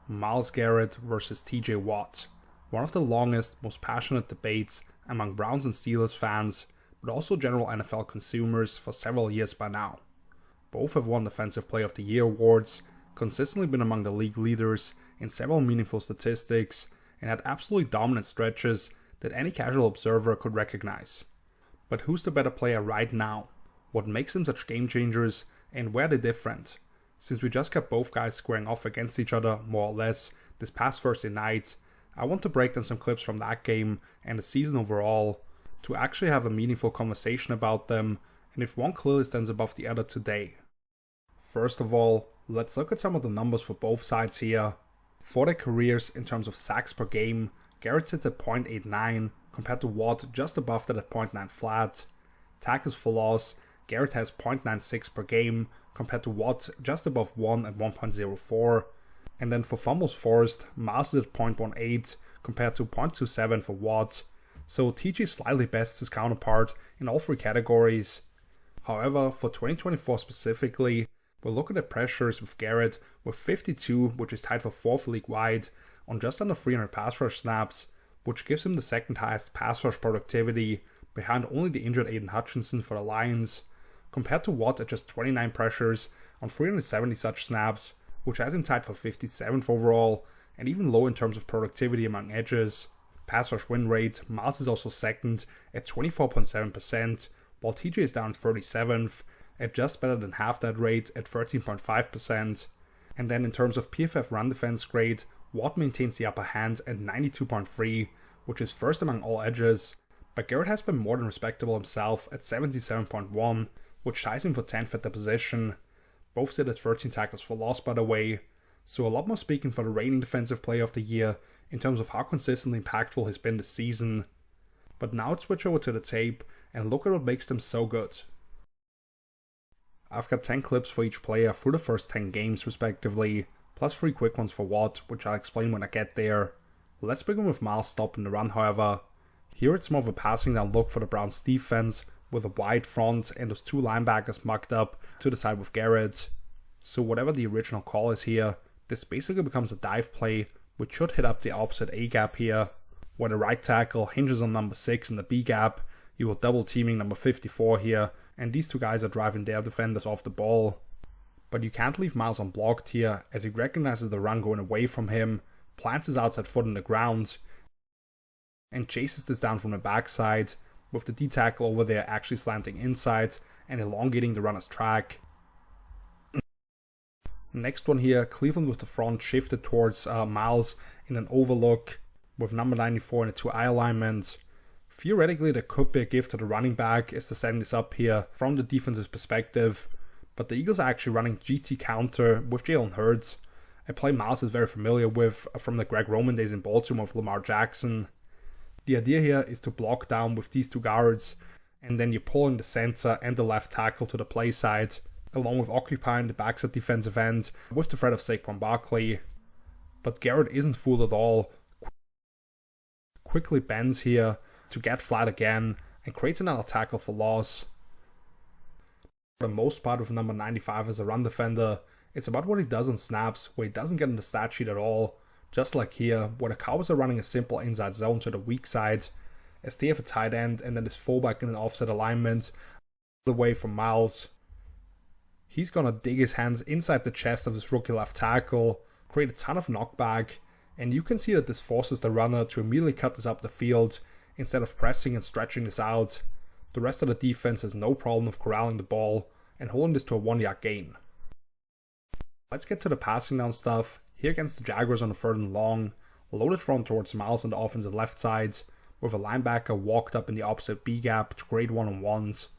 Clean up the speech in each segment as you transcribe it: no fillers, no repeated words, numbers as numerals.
Myles Garrett versus TJ Watt. One of the longest, most passionate debates among Browns and Steelers fans, but also general NFL consumers for several years by now. Both have won Defensive Player of the Year awards, consistently been among the league leaders in several meaningful statistics, and had absolutely dominant stretches that any casual observer could recognize. But who's the better player right now? What makes them such game changers, and where are they different? Since we just got both guys squaring off against each other, more or less, this past Thursday night, I want to break down some clips from that game and the season overall, to actually have a meaningful conversation about them, and if one clearly stands above the other today. First of all, let's look at some of the numbers for both sides here. For their careers in terms of sacks per game, Garrett sits at 0.89, compared to Watt just above that at 0.9 flat. Tackles for loss, Garrett has 0.96 per game, compared to Watt just above 1 at 1.04. And then for fumbles forced, Myles is at 0.18 compared to 0.27 for Watt. So TJ slightly bests his counterpart in all three categories. However, for 2024 specifically, we're looking at pressures with Garrett with 52, which is tied for 4th league-wide, on just under 300 pass rush snaps, which gives him the second highest pass rush productivity, behind only the injured Aiden Hutchinson for the Lions, compared to Watt at just 29 pressures on 370 such snaps, which has him tied for 57th overall, and even low in terms of productivity among edges. Pass rush win rate, Myles is also second at 24.7%, while TJ is down 37th, at just better than half that rate at 13.5%. And then in terms of PFF run defense grade, Watt maintains the upper hand at 92.3, which is first among all edges, but Garrett has been more than respectable himself at 77.1, which ties him for 10th at the position. Both sit at 13 tackles for loss, by the way, so a lot more speaking for the reigning Defensive Player of the Year in terms of how consistently impactful he's been this season. But now let's switch over to the tape and look at what makes them so good. I've got 10 clips for each player through the first 10 games respectively, plus 3 quick ones for Watt, which I'll explain when I get there. Let's begin with Myles stopping the run, however. Here it's more of a passing down look for the Browns defense, with a wide front and those 2 linebackers mucked up to the side with Garrett. So whatever the original call is here, this basically becomes a dive play, which should hit up the opposite A gap here, where the right tackle hinges on number 6 in the B gap. You will double teaming number 54 here, and these 2 guys are driving their defenders off the ball. But you can't leave Myles unblocked here, as he recognizes the run going away from him, plants his outside foot in the ground, and chases this down from the backside, with the D tackle over there actually slanting inside and elongating the runner's track. Next one here, Cleveland with the front shifted towards Myles in an overlook, with number 94 in a 2-eye alignment. Theoretically, there could be a gift to the running back as to setting this up here from the defense's perspective, but the Eagles are actually running GT counter with Jalen Hurts, a play Myles is very familiar with from the Greg Roman days in Baltimore with Lamar Jackson. The idea here is to block down with these 2 guards, and then you pull in the center and the left tackle to the play side, along with occupying the backside defensive end with the threat of Saquon Barkley. But Garrett isn't fooled at all, quickly bends here to get flat again, and creates another tackle for loss. For the most part with number 95 as a run defender, it's about what he does on snaps, where he doesn't get in the stat sheet at all, just like here, where the Cowboys are running a simple inside zone to the weak side, as they have a tight end and then his fullback in an offset alignment, away from Myles. He's gonna dig his hands inside the chest of his rookie left tackle, create a ton of knockback, and you can see that this forces the runner to immediately cut this up the field, instead of pressing and stretching this out. The rest of the defense has no problem with corralling the ball and holding this to a 1-yard gain. Let's get to the passing down stuff. Here against the Jaguars on the 3rd and long, loaded front towards Myles on the offensive left side, with a linebacker walked up in the opposite B gap to grade one-on-ones.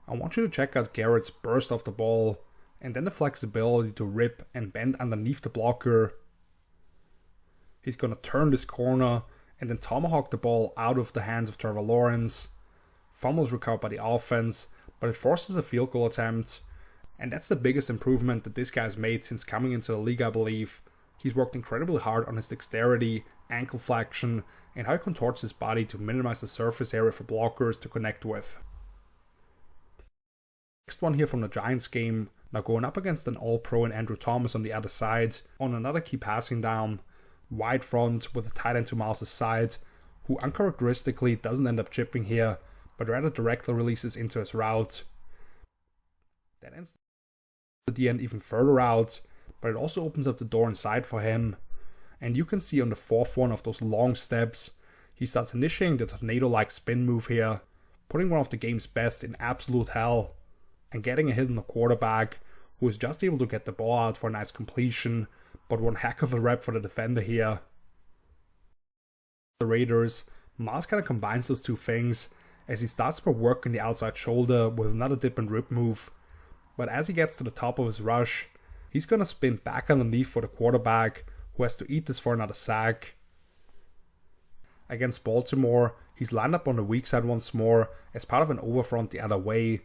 I want you to check out Garrett's burst off the ball, and then the flexibility to rip and bend underneath the blocker. He's going to turn this corner and then tomahawk the ball out of the hands of Trevor Lawrence. Fumbles recovered by the offense, but it forces a field goal attempt, and that's the biggest improvement that this guy's made since coming into the league, I believe. He's worked incredibly hard on his dexterity, ankle flexion, and how he contorts his body to minimize the surface area for blockers to connect with. Next one here from the Giants game, Now going up against an all-pro in Andrew Thomas on the other side, on another key passing down, wide front with a tight end to Myles' side, who uncharacteristically doesn't end up chipping here, but rather directly releases into his route. That ends the end even further out, but it also opens up the door inside for him. And you can see on the fourth one of those long steps, he starts initiating the tornado-like spin move here, putting one of the game's best in absolute hell, and getting a hit on the quarterback, who is just able to get the ball out for a nice completion, but one heck of a rep for the defender here. The Raiders, Myles kind of combines those two things, as he starts by working the outside shoulder with another dip and rip move, but as he gets to the top of his rush, he's going to spin back underneath for the quarterback, who has to eat this for another sack. Against Baltimore, he's lined up on the weak side once more as part of an overfront the other way,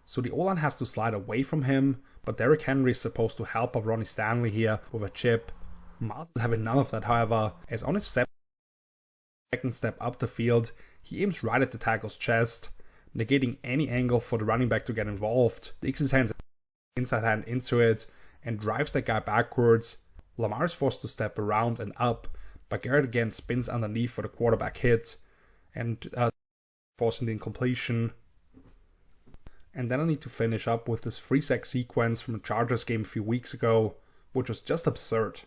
so the O-line has to slide away from him, but Derrick Henry is supposed to help up Ronnie Stanley here with a chip. Myles is having none of that, however, as on his second step up the field, he aims right at the tackle's chest, negating any angle for the running back to get involved. Digs his hands inside hand into it and drives that guy backwards. Lamar is forced to step around and up, but Garrett again spins underneath for the quarterback hit and forcing the incompletion. And then I need to finish up with this 3-sack sequence from the Chargers game a few weeks ago, which was just absurd.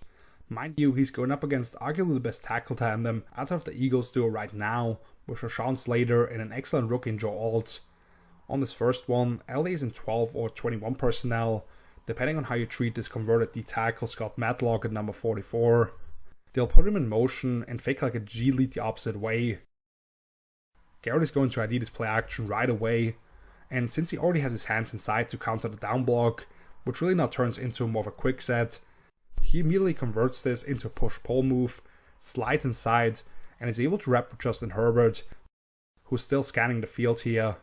Mind you, he's going up against arguably the best tackle tandem outside of the Eagles duo right now, with Rashawn Slater and an excellent rookie in Joe Alt. On this first one, LA is in 12 or 21 personnel, depending on how you treat this converted D tackle Scott Matlock at number 44. They'll put him in motion and fake like a G lead the opposite way. Garrett is going to ID this play action right away, and since he already has his hands inside to counter the down block, which really now turns into more of a quick set, he immediately converts this into a push-pull move, slides inside, and is able to wrap with Justin Herbert, who's still scanning the field here.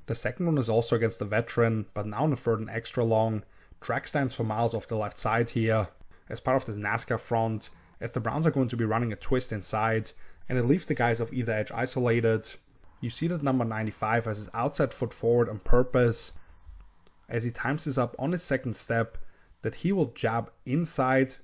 The second one is also against the veteran, but now on a third and extra long, track stands for Myles off the left side here, as part of this NASCAR front, as the Browns are going to be running a twist inside, and it leaves the guys off either edge isolated. You see that number 95 has his outside foot forward on purpose, as he times this up on his second step, that he will jab inside,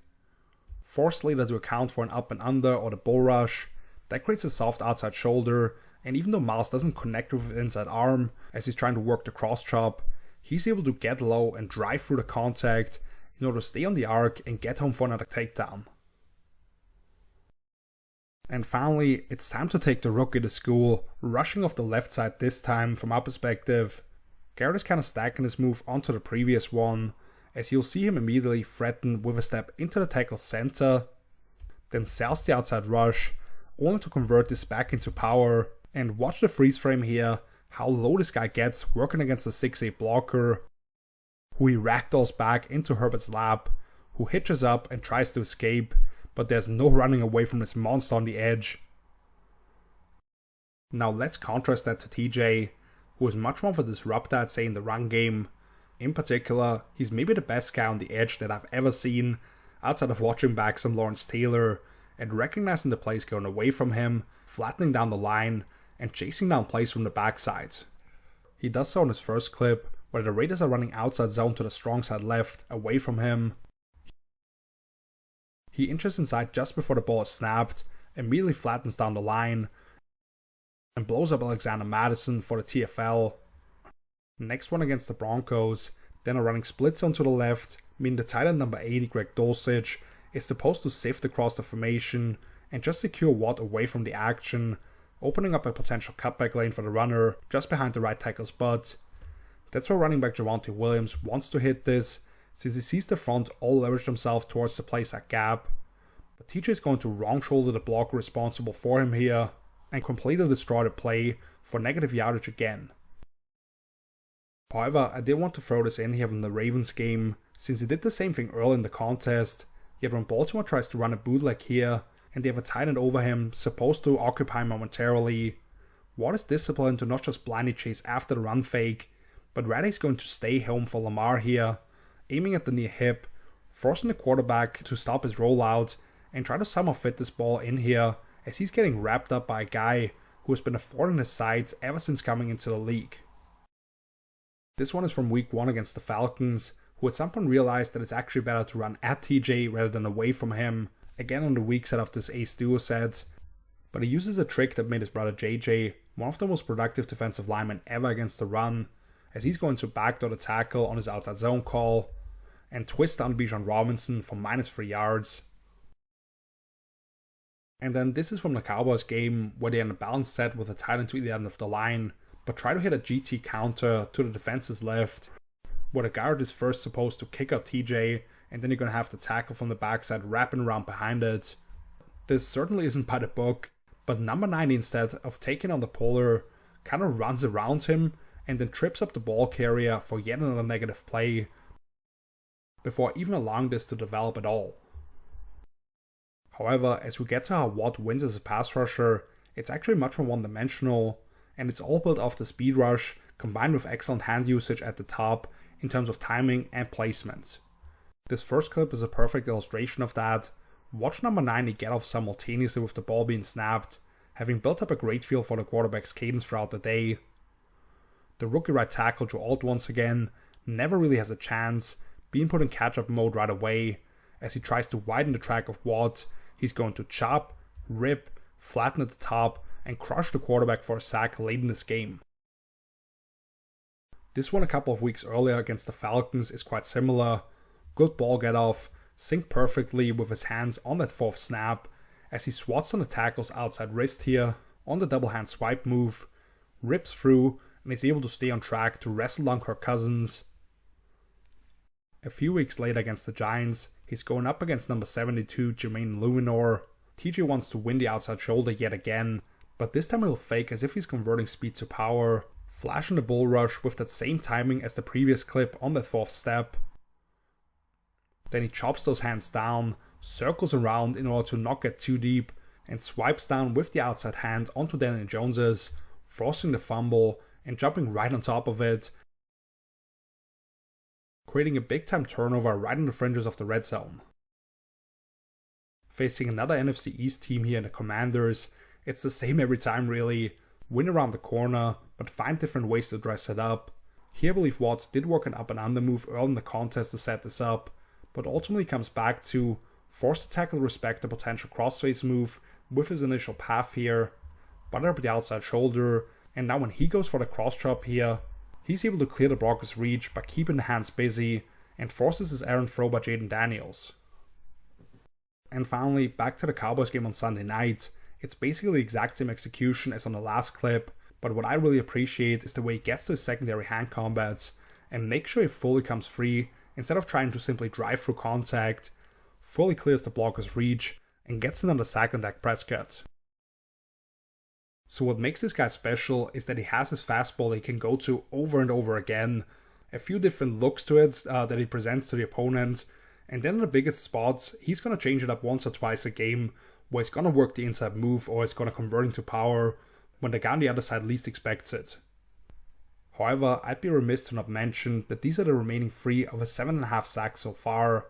force Slater to account for an up and under or the bull rush. That creates a soft outside shoulder, and even though Myles doesn't connect with his inside arm as he's trying to work the cross chop, he's able to get low and drive through the contact in order to stay on the arc and get home for another takedown. And finally, it's time to take the rookie to school, rushing off the left side this time from our perspective. Garrett is kind of stacking his move onto the previous one, as you'll see him immediately threaten with a step into the tackle's center, then sells the outside rush, only to convert this back into power. And watch the freeze frame here, how low this guy gets working against the 6'8 blocker, who he ragdolls back into Herbert's lap, who hitches up and tries to escape, but there's no running away from this monster on the edge. Now let's contrast that to TJ, who is much more of a disruptor, I'd say, in the run game. In particular, he's maybe the best guy on the edge that I've ever seen, outside of watching back some Lawrence Taylor, and recognizing the plays going away from him, flattening down the line, and chasing down plays from the backside. He does so on his first clip, where the Raiders are running outside zone to the strong side left, away from him. He inches inside just before the ball is snapped, immediately flattens down the line, and blows up Alexander Madison for the TFL. Next one against the Broncos, then a running split zone to the left, meaning the tight end number 80, Greg Dulcich, is supposed to sift across the formation and just secure Watt away from the action, opening up a potential cutback lane for the runner just behind the right tackle's butt. That's where running back Javonte Williams wants to hit this, since he sees the front all leverage themselves towards the place at gap. But TJ is going to wrong shoulder the blocker responsible for him here, and completely destroy the play for negative yardage again. However, I did want to throw this in here from the Ravens game, since he did the same thing early in the contest, yet when Baltimore tries to run a bootleg here, and they have a tight end over him, supposed to occupy momentarily, Watt is disciplined to not just blindly chase after the run fake, but rather he's going to stay home for Lamar here, aiming at the near hip, forcing the quarterback to stop his rollout, and try to somehow fit this ball in here, as he's getting wrapped up by a guy who has been a thorn in his sides ever since coming into the league. This one is from week 1 against the Falcons, who at some point realized that it's actually better to run at TJ rather than away from him, again on the weak side of this ace duo set. But he uses a trick that made his brother JJ one of the most productive defensive linemen ever against the run, as he's going to backdoor the tackle on his outside zone call, and twist down Bijan Robinson for -3 yards. And then this is from the Cowboys game, where they end a balanced set with a tight end to the end of the line, but try to hit a GT counter to the defense's left, where the guard is first supposed to kick out TJ, and then you're going to have the tackle from the backside wrapping around behind it. This certainly isn't by the book, but number 90, instead of taking on the puller, kind of runs around him and then trips up the ball carrier for yet another negative play, before even allowing this to develop at all. However, as we get to how Watt wins as a pass rusher, it's actually much more one-dimensional, and it's all built off the speed rush combined with excellent hand usage at the top in terms of timing and placement. This first clip is a perfect illustration of that. Watch number 90 get off simultaneously with the ball being snapped, having built up a great feel for the quarterback's cadence throughout the day. The rookie right tackle Joe Alt once again never really has a chance, being put in catch-up mode right away. As he tries to widen the track of Watt, he's going to chop, rip, flatten at the top, and crush the quarterback for a sack late in this game. This one a couple of weeks earlier against the Falcons is quite similar. Good ball get off, synced perfectly with his hands on that 4th snap, as he swats on the tackle's outside wrist here on the double hand swipe move, rips through, and is able to stay on track to wrestle down Kirk Cousins. A few weeks later against the Giants, he's going up against number 72 Jermaine Luminor. TJ wants to win the outside shoulder yet again, but this time he'll fake as if he's converting speed to power, flashing the bull rush with that same timing as the previous clip on that 4th step. Then he chops those hands down, circles around in order to not get too deep, and swipes down with the outside hand onto Daniel Jones's, forcing the fumble and jumping right on top of it, creating a big time turnover right in the fringes of the red zone. Facing another NFC East team here in the Commanders, it's the same every time really. Win around the corner, but find different ways to dress it up. Here I believe Watts did work an up and under move early in the contest to set this up, but ultimately comes back to force the tackle to respect the potential crossface move with his initial path here, butter up the outside shoulder, and now when he goes for the cross chop here, he's able to clear the blocker's reach by keeping the hands busy and forces his errant throw by Jaden Daniels. And finally, back to the Cowboys game on Sunday night. It's basically the exact same execution as on the last clip, but what I really appreciate is the way he gets to his secondary hand combats and makes sure he fully comes free instead of trying to simply drive through contact, fully clears the blocker's reach, and gets another sack on Dak Prescott. So what makes this guy special is that he has his fastball that he can go to over and over again, a few different looks to it that he presents to the opponent, and then in the biggest spots, he's going to change it up once or twice a game, where he's going to work the inside move or he's going to convert into power when the guy on the other side least expects it. However, I'd be remiss to not mention that these are the remaining 3 of his 7.5 sacks so far.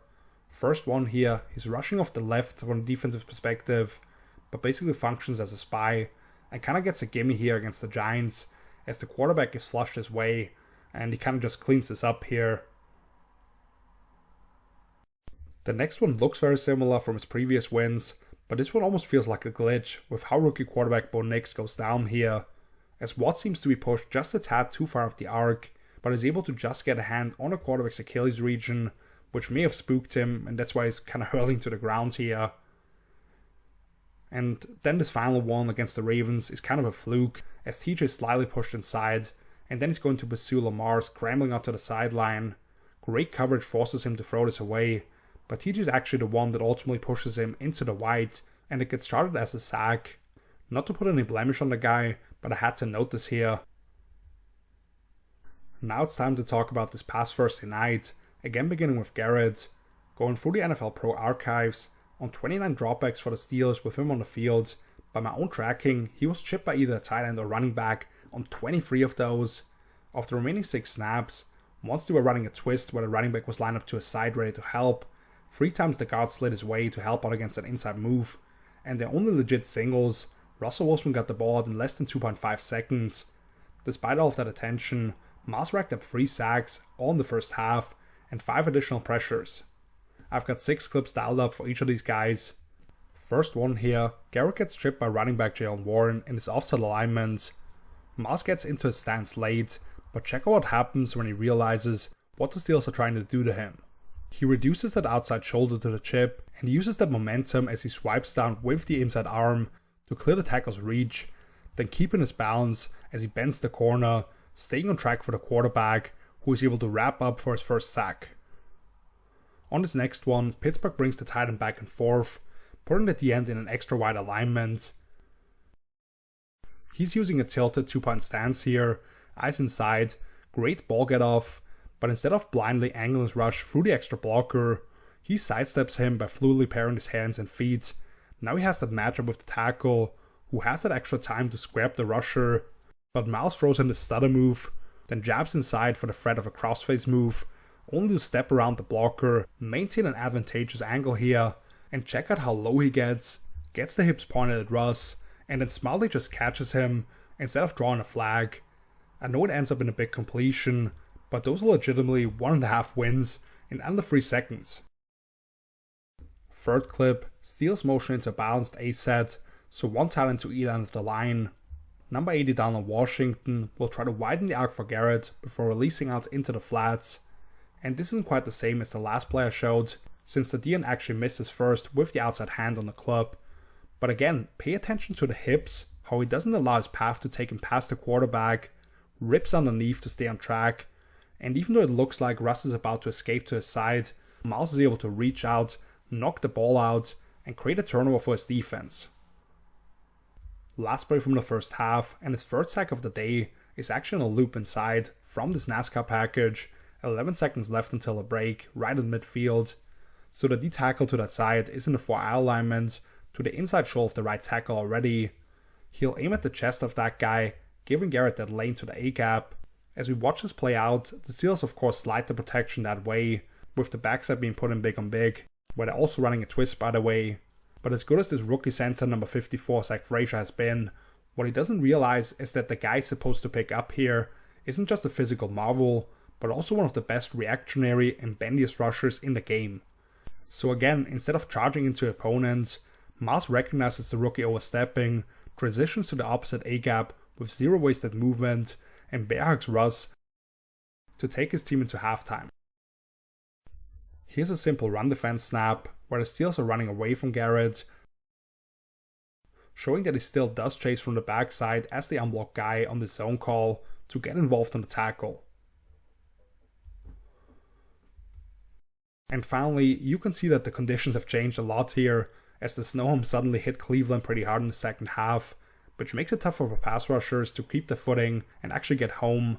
First one here, he's rushing off the left from a defensive perspective, but basically functions as a spy, and kind of gets a gimme here against the Giants, as the quarterback is flushed his way, and he kind of just cleans this up here. The next one looks very similar from his previous wins, but this one almost feels like a glitch with how rookie quarterback Bo Nix goes down here, as Watt seems to be pushed just a tad too far up the arc, but is able to just get a hand on a quarterback's Achilles region, which may have spooked him, and that's why he's kind of hurling to the ground here. And then this final one against the Ravens is kind of a fluke, as TJ is slightly pushed inside, and then he's going to pursue Lamar scrambling out to the sideline. Great coverage forces him to throw this away, but TJ is actually the one that ultimately pushes him into the white, and it gets started as a sack. Not to put any blemish on the guy, but I had to note this here. Now it's time to talk about this past Thursday night, again beginning with Garrett. Going through the NFL Pro archives, on 29 dropbacks for the Steelers with him on the field, by my own tracking, he was chipped by either a tight end or running back on 23 of those. Of the remaining 6 snaps, once they were running a twist where the running back was lined up to his side ready to help, 3 times the guard slid his way to help out against an inside move, and the only legit singles, Russell Wilson got the ball out in less than 2.5 seconds. Despite all of that attention, Myles racked up 3 sacks, all in the first half, and 5 additional pressures. I've got 6 clips dialed up for each of these guys. First one here, Garrett gets tripped by running back Jaylen Warren in his offside alignment. Myles gets into his stance late, but check out what happens when he realizes what the Steelers are trying to do to him. He reduces that outside shoulder to the chip and uses that momentum as he swipes down with the inside arm to clear the tackle's reach, then keeping his balance as he bends the corner, staying on track for the quarterback, who is able to wrap up for his first sack. On this next one, Pittsburgh brings the tight end back and forth, putting the D end in an extra wide alignment. He's using a tilted 2-point stance here, eyes inside, great ball get off, but instead of blindly angling his rush through the extra blocker, he sidesteps him by fluidly pairing his hands and feet. Now he has that matchup with the tackle, who has that extra time to square up the rusher, but Myles throws in the stutter move, then jabs inside for the threat of a crossface move, only to step around the blocker, maintain an advantageous angle here, and check out how low he gets the hips pointed at Russ, and then Smiley just catches him instead of drawing a flag. I know it ends up in a big completion, but those are legitimately 1.5 wins in under 3 seconds. Third clip, Steelers motion into a balanced A set, so one talent to either end of the line. Number 80 down on Washington will try to widen the arc for Garrett before releasing out into the flats. And this isn't quite the same as the last play I showed, since the DN actually misses first with the outside hand on the club. But again, pay attention to the hips, how he doesn't allow his path to take him past the quarterback, rips underneath to stay on track, and even though it looks like Russ is about to escape to his side, Myles is able to reach out, knock the ball out, and create a turnover for his defense. Last play from the first half, and his third sack of the day, is actually on a loop inside from this NASCAR package, 11 seconds left until the break, right in midfield. So the D tackle to that side is in the 4-eye alignment, to the inside shoulder of the right tackle already. He'll aim at the chest of that guy, giving Garrett that lane to the A-gap. As we watch this play out, the Steelers of course slide the protection that way, with the backside being put in big on big, where they're also running a twist by the way. But as good as this rookie center number 54 Zach Frazier has been, what he doesn't realize is that the guy he's supposed to pick up here isn't just a physical marvel, but also one of the best reactionary and bendiest rushers in the game. So again, instead of charging into opponents, Myles recognizes the rookie overstepping, transitions to the opposite A-gap with zero wasted movement, and bear hugs Russ to take his team into halftime. Here's a simple run defense snap, where the Steelers are running away from Garrett, showing that he still does chase from the backside as the unblocked guy on the zone call to get involved on the tackle. And finally, you can see that the conditions have changed a lot here, as the snow suddenly hit Cleveland pretty hard in the second half, which makes it tough for pass rushers to keep their footing and actually get home.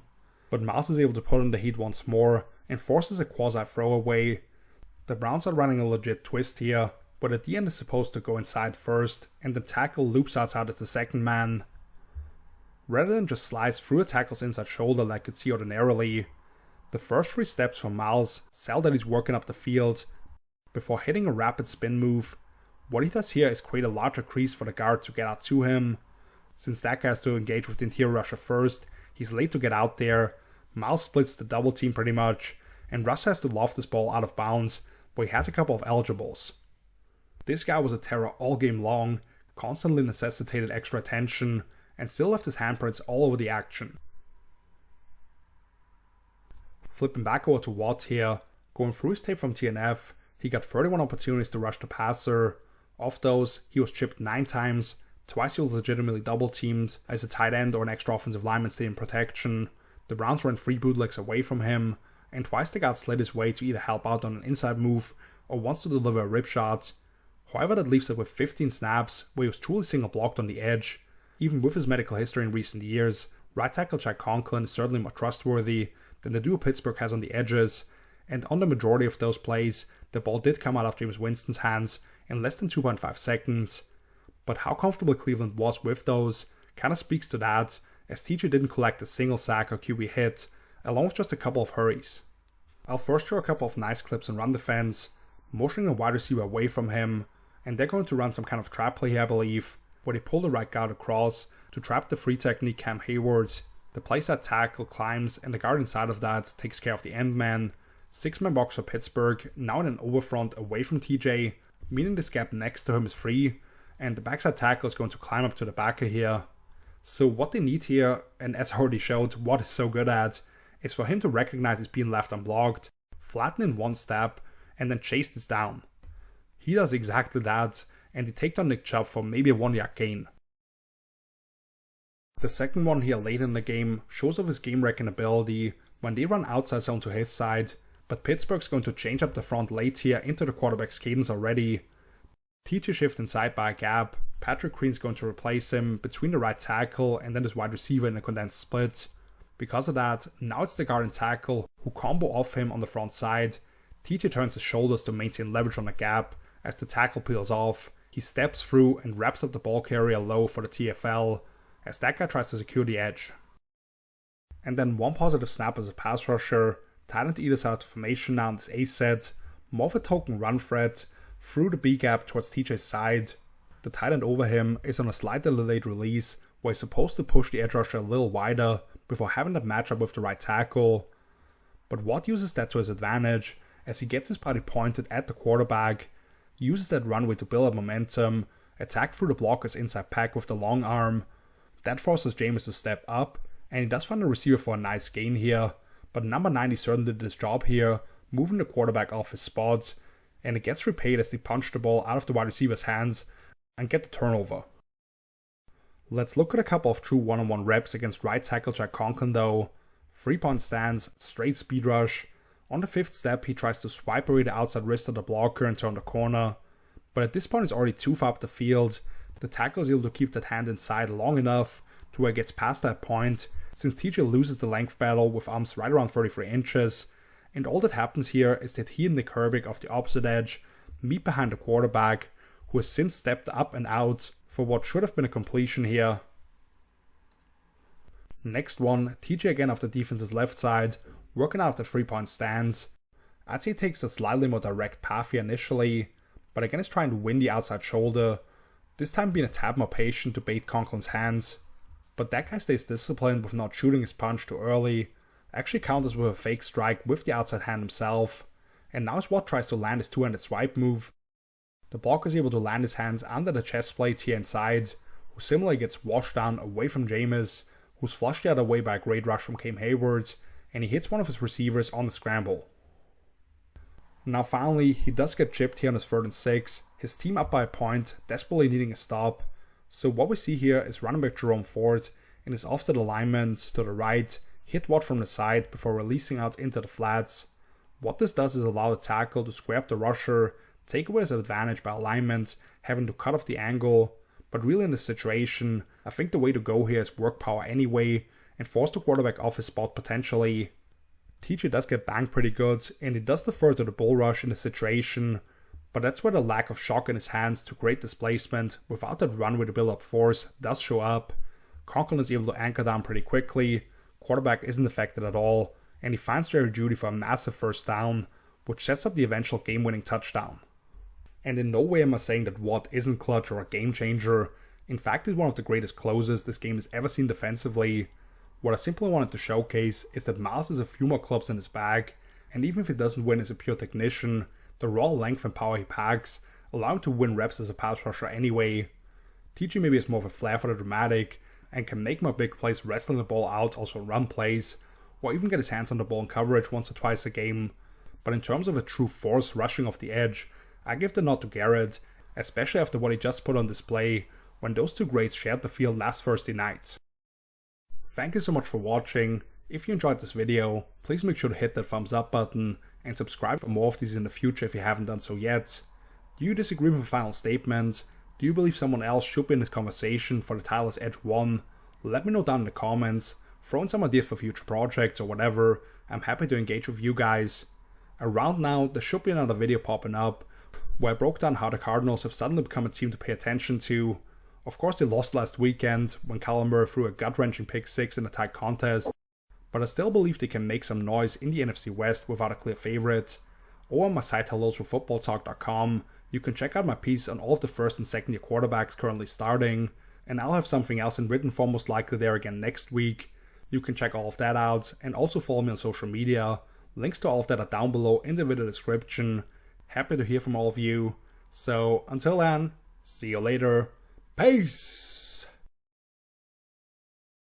But Myles is able to put in the heat once more and forces a quasi throwaway. The Browns are running a legit twist here, but the DN is supposed to go inside first, and the tackle loops outside as the second man. Rather than just slice through a tackle's inside shoulder like you'd see ordinarily, the first 3 steps from Myles sell that he's working up the field before hitting a rapid spin move. What he does here is create a larger crease for the guard to get out to him. Since that guy has to engage with the interior rusher first, he's late to get out there. Myles splits the double team pretty much, and Russ has to loft this ball out of bounds, where he has a couple of eligibles. This guy was a terror all game long, constantly necessitated extra attention, and still left his handprints all over the action. Flipping back over to Watt here, going through his tape from TNF, he got 31 opportunities to rush the passer. Of those, he was chipped 9 times, twice he was legitimately double teamed as a tight end or an extra offensive lineman stayed in protection. The Browns ran 3 bootlegs away from him, and twice the guard slid his way to either help out on an inside move or wants to deliver a rip shot. However, that leaves it with 15 snaps where he was truly single blocked on the edge. Even with his medical history in recent years, right tackle Jack Conklin is certainly more trustworthy than the duo Pittsburgh has on the edges, and on the majority of those plays, the ball did come out of Jameis Winston's hands in less than 2.5 seconds. But how comfortable Cleveland was with those kind of speaks to that, as TJ didn't collect a single sack or QB hit, along with just a couple of hurries. I'll first show a couple of nice clips on run defense, motioning a wide receiver away from him, and they're going to run some kind of trap play here I believe, where they pull the right guard across to trap the free technique Cam Hayward. The playside tackle climbs, and the guard inside of that takes care of the end man. 6-man box for Pittsburgh, now in an overfront away from TJ, meaning this gap next to him is free, and the backside tackle is going to climb up to the backer here. So what they need here, and as I already showed, what is so good at, is for him to recognize he's being left unblocked, flatten in one step, and then chase this down. He does exactly that, and they take down Nick Chubb for maybe a 1-yard gain. The second one here late in the game shows off his game-wrecking ability when they run outside zone to his side, but Pittsburgh's going to change up the front late here into the quarterback's cadence already. TJ shift inside by a gap, Patrick Queen's going to replace him between the right tackle and then his wide receiver in a condensed split. Because of that, now it's the guard and tackle who combo off him on the front side. TJ turns his shoulders to maintain leverage on the gap. As the tackle peels off, he steps through and wraps up the ball carrier low for the TFL, as that guy tries to secure the edge. And then one positive snap as a pass rusher, tight end to either side of the formation now in this A set, more of a token run threat, through the B gap towards TJ's side. The tight end over him is on a slightly delayed release, where he's supposed to push the edge rusher a little wider before having that matchup with the right tackle. But Watt uses that to his advantage, as he gets his body pointed at the quarterback, uses that runway to build up momentum, attack through the blockers inside pack with the long arm. That forces Jameis to step up, and he does find a receiver for a nice gain here, but number 90 certainly did his job here, moving the quarterback off his spots, and it gets repaid as they punch the ball out of the wide receiver's hands and get the turnover. Let's look at a couple of true one-on-one reps against right tackle Jack Conklin though. 3-point stance, straight speed rush. On the 5th step he tries to swipe away the outside wrist of the blocker and turn the corner, but at this point he's already too far up the field. The tackle is able to keep that hand inside long enough to where it gets past that point, since TJ loses the length battle with arms right around 33 inches, and all that happens here is that he and Nick Herbig off the opposite edge meet behind the quarterback, who has since stepped up and out for what should have been a completion here. Next one, TJ again off the defense's left side, working out the 3-point stance. I'd say he takes a slightly more direct path here initially, but again is trying to win the outside shoulder, this time being a tad more patient to bait Conklin's hands. But that guy stays disciplined with not shooting his punch too early, actually counters with a fake strike with the outside hand himself, and now Watt tries to land his two-handed swipe move. The blocker is able to land his hands under the chest plate here inside, who similarly gets washed down away from Jameis, who's flushed the other way by a great rush from Cam Hayward, and he hits one of his receivers on the scramble. Now finally, he does get chipped here on his 3rd and 6, his team up by a point, desperately needing a stop. So what we see here is running back Jerome Ford in his offset alignment to the right, hit Watt from the side before releasing out into the flats. What this does is allow the tackle to square up the rusher, take away his advantage by alignment, having to cut off the angle. But really in this situation, I think the way to go here is work power anyway, and force the quarterback off his spot potentially. TJ does get banged pretty good, and he does defer to the bull rush in the situation, but that's where the lack of shock in his hands to great displacement without that runway to build up force does show up. Conklin is able to anchor down pretty quickly, quarterback isn't affected at all, and he finds Jerry Jeudy for a massive 1st down, which sets up the eventual game-winning touchdown. And in no way am I saying that Watt isn't clutch or a game changer. In fact, he's one of the greatest closers this game has ever seen defensively. What I simply wanted to showcase is that Myles has a few more clubs in his bag, and even if he doesn't win as a pure technician, the raw length and power he packs allow him to win reps as a pass rusher anyway. TJ maybe has more of a flair for the dramatic, and can make more big plays wrestling the ball out, also run plays, or even get his hands on the ball in coverage once or twice a game. But in terms of a true force rushing off the edge, I give the nod to Garrett, especially after what he just put on display when those two greats shared the field last Thursday night. Thank you so much for watching. If you enjoyed this video, please make sure to hit that thumbs up button and subscribe for more of these in the future if you haven't done so yet. Do you disagree with the final statement? Do you believe someone else should be in this conversation for the title as Edge 1? Let me know down in the comments, throw in some ideas for future projects or whatever. I'm happy to engage with you guys. Around now, there should be another video popping up where I broke down how the Cardinals have suddenly become a team to pay attention to. Of course they lost last weekend when Kyler Murray threw a gut-wrenching pick 6 in a tight contest, but I still believe they can make some noise in the NFC West without a clear favorite. Or on my site hellosforfootballtalk.com, you can check out my piece on all of the 1st and 2nd year quarterbacks currently starting, and I'll have something else in written form most likely there again next week. You can check all of that out and also follow me on social media. Links to all of that are down below in the video description. Happy to hear from all of you. So until then, see you later. Peace!